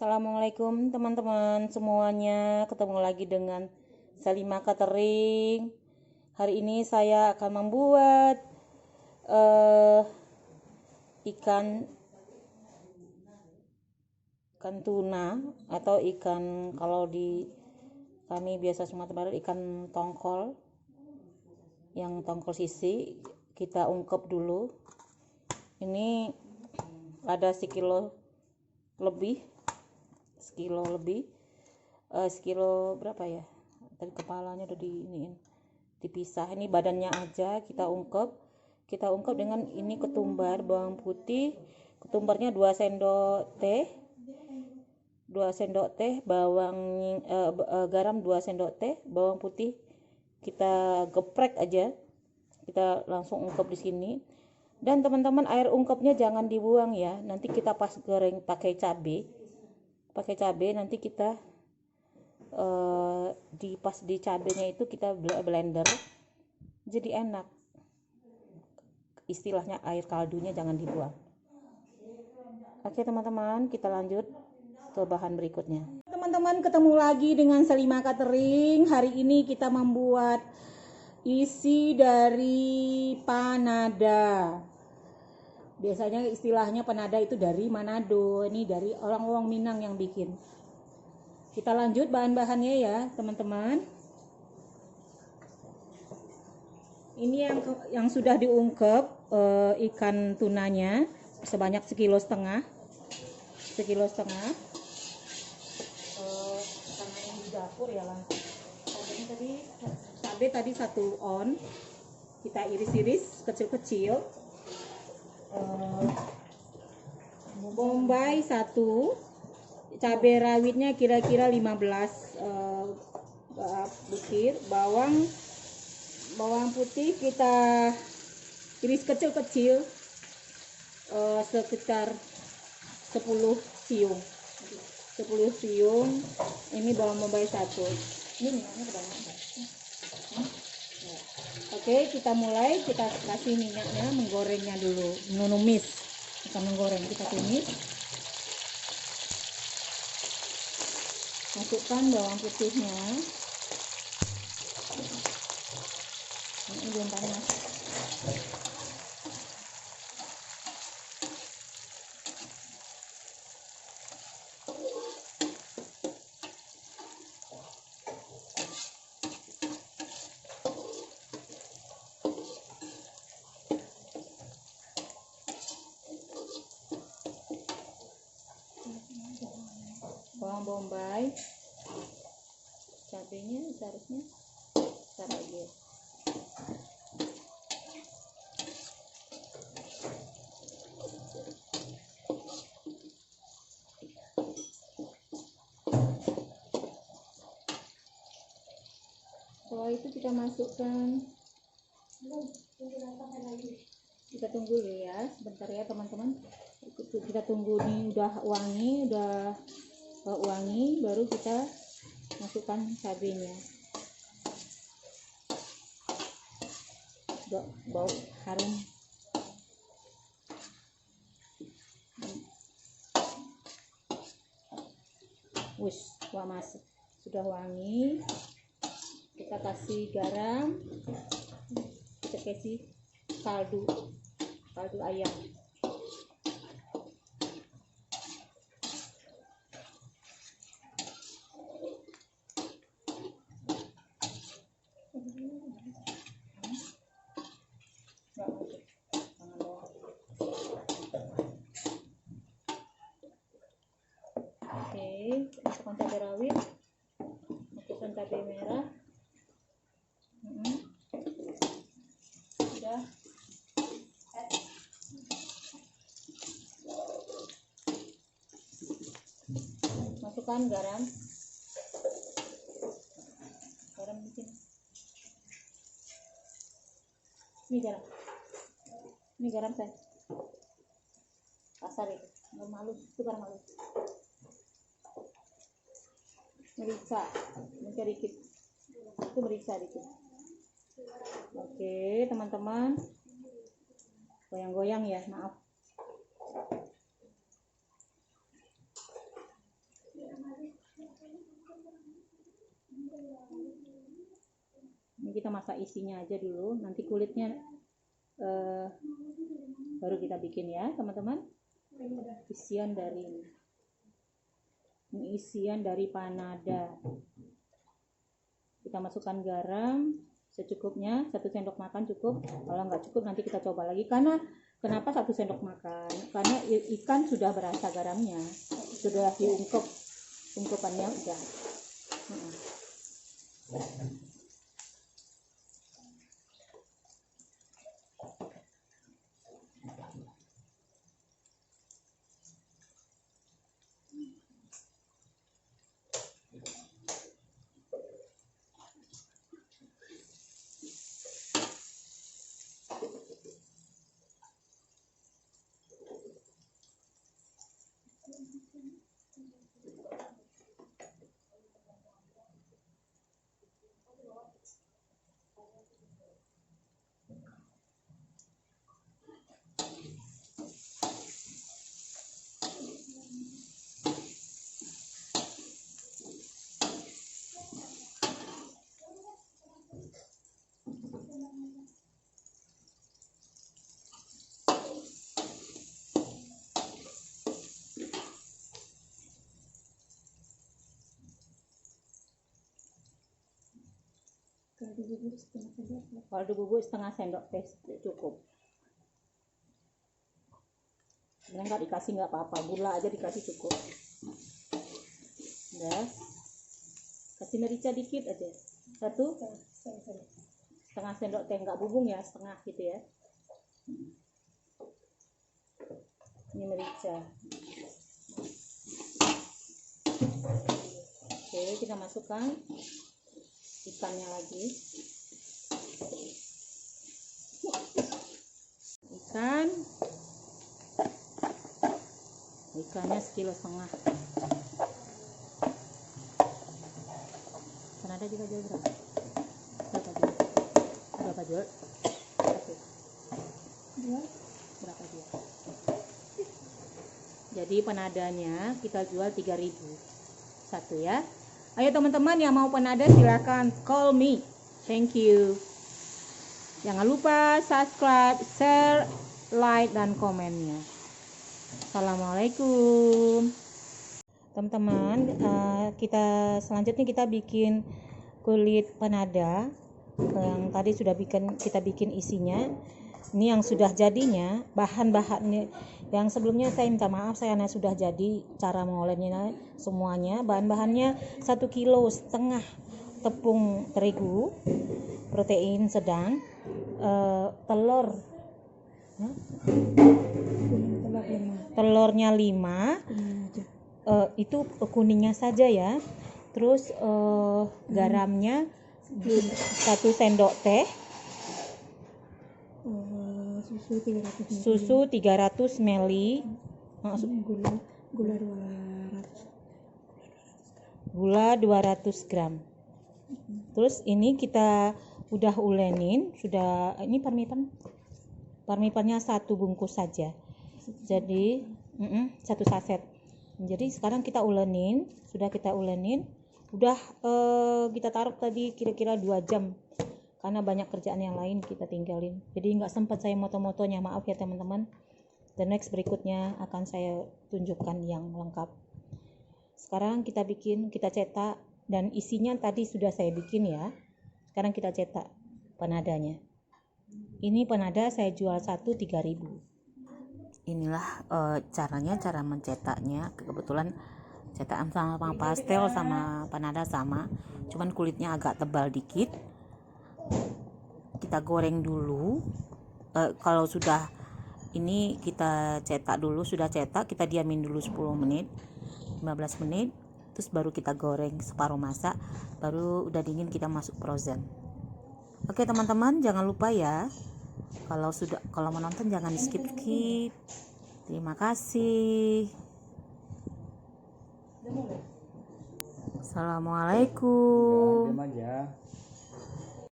Assalamualaikum teman-teman semuanya, ketemu lagi dengan Salima Catering. Hari ini saya akan membuat ikan tuna atau ikan, kalau di kami biasa Sumatera Barat, ikan tongkol, yang tongkol sisi. Kita ungkep dulu. Ini ada sekilo lebih, sekilo berapa ya, tadi kepalanya udah dipisah. Ini badannya aja kita ungkep dengan ini ketumbar, bawang putih, ketumbarnya 2 sendok teh, garam 2 sendok teh, bawang putih kita geprek aja, kita langsung ungkep di sini. Dan teman-teman, air ungkepnya jangan dibuang ya, nanti kita pas goreng pakai cabai nanti kita di cabenya itu kita blender jadi enak. Istilahnya air kaldunya jangan dibuang. Oke teman-teman, kita lanjut ke bahan berikutnya. Teman-teman, ketemu lagi dengan Salima Catering. Hari ini kita membuat isi dari panada. Biasanya istilahnya panada itu dari Manado, ini dari orang-orang Minang yang bikin. Kita lanjut bahan-bahannya ya teman-teman. Ini yang sudah diungkep, ikan tunanya sebanyak 1,5 kg. Karena ini di dapur ya langsung. Cabai tadi 1 on, kita iris-iris kecil-kecil. Bombay 1, cabai rawitnya kira-kira 15 butir, bawang putih kita iris kecil-kecil, sekitar 10 siung. Ini bawang bombay 1. Ini minyaknya kebanyakan. Oke, kita kasih minyaknya, menggorengnya dulu, menumis, bukan menggoreng, kita tumis. Masukkan bawang putihnya. Ini belum panas. Bawang bombay, cabenya seharusnya taruh aja. Setelah itu kita masukkan, kita tunggu dulu ya sebentar ya teman-teman. Kita tunggu ini udah wangi, baru kita masukkan cabenya. Bau harum. Masuk, sudah wangi. Kita kasih garam, kita kasih kaldu ayam. Oke, masukkan cabai rawit, masukkan cabai merah. Sudah. Masukkan garam di sini. Ini garam saya kasar itu, malu itu garam halus. Merica dikit, itu merica dikit. Oke teman-teman, goyang-goyang ya, maaf. Ini kita masak isinya aja dulu, nanti kulitnya baru kita bikin ya teman-teman. Isian dari panada. Kita masukkan garam secukupnya, 1 sendok makan cukup. Kalau nggak cukup nanti kita coba lagi. Karena kenapa 1 sendok makan? Karena ikan sudah berasa garamnya, sudah diungkep, ungkepannya udah. Kaldu bubuk setengah sendok teh cukup. Sebenarnya nggak dikasih nggak apa-apa, gula aja dikasih cukup. Udah, kasih merica dikit aja, 1 setengah sendok teh, nggak bubung ya, setengah gitu ya. Ini merica. Oke, kita masukkan ikannya lagi. Ikannya 1,5 kilo. Panada juga jual berapa? Berapa jual? Berapa jual? Jadi panadanya kita jual 3.000 satu ya. Ayo teman-teman yang mau panada silakan call me. Thank you. Jangan lupa subscribe, share, like, dan komennya. Assalamualaikum. Teman-teman, selanjutnya kita bikin kulit panada. Yang tadi sudah kita bikin isinya. Ini yang sudah jadinya, bahan-bahannya. Yang sebelumnya saya minta maaf, saya sudah jadi cara mengolahnya semuanya. Bahan-bahannya 1,5 kilo tepung terigu, protein sedang, telurnya 5, itu kuningnya saja ya. Terus garamnya 1 sendok teh, susu 300 ml, gula 200 gram. Terus ini kita udah ulenin, ini parmipannya 1 bungkus saja. Jadi 1 saset. Jadi sekarang kita ulenin, udah kita taruh tadi kira-kira 2 jam. Karena banyak kerjaan yang lain kita tinggalin. Jadi nggak sempat saya moto-motonya, maaf ya teman-teman. The next berikutnya akan saya tunjukkan yang lengkap. Sekarang kita cetak, dan isinya tadi sudah saya bikin ya. Sekarang kita cetak panadanya. Ini panada saya jual 1 3.000. Inilah cara mencetaknya. Kebetulan cetakan sama pastel sama panada sama, cuman kulitnya agak tebal dikit. Kita goreng dulu. Kalau sudah ini kita cetak dulu, sudah cetak kita diamin dulu 10 menit 15 menit, terus baru kita goreng separuh masak, baru udah dingin kita masuk frozen. Oke teman-teman, jangan lupa ya, kalau menonton jangan di skip. Terima kasih. Assalamualaikum.